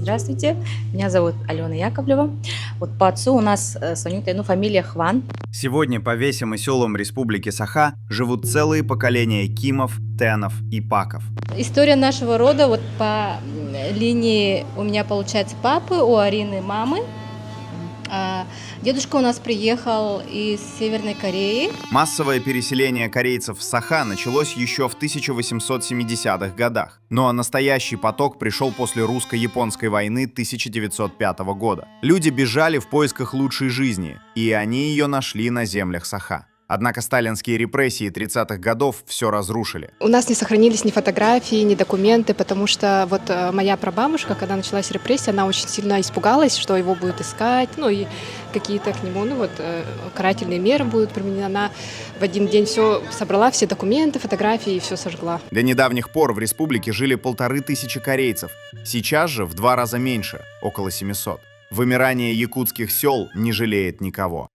Здравствуйте, меня зовут Алена Яковлева. Вот по отцу у нас с Анютой, фамилия Хван. Сегодня по весям и селам Республики Саха живут целые поколения кимов, тенов и паков. История нашего рода вот по линии у меня получается папы, у Арины мамы. Дедушка у нас приехал из Северной Кореи. Массовое переселение корейцев в Саха началось еще в 1870-х годах. Ну а настоящий поток пришел после русско-японской войны 1905 года. Люди бежали в поисках лучшей жизни, и они ее нашли на землях Саха. Однако сталинские репрессии 30-х годов все разрушили. У нас не сохранились ни фотографии, ни документы, потому что вот моя прабабушка, когда началась репрессия, она очень сильно испугалась, что его будут искать, и какие-то к нему, карательные меры будут применены. Она в один день все собрала, все документы, фотографии и все сожгла. До недавних пор в республике жили 1500 корейцев. Сейчас же в 2 раза меньше, около 700. Вымирание якутских сел не жалеет никого.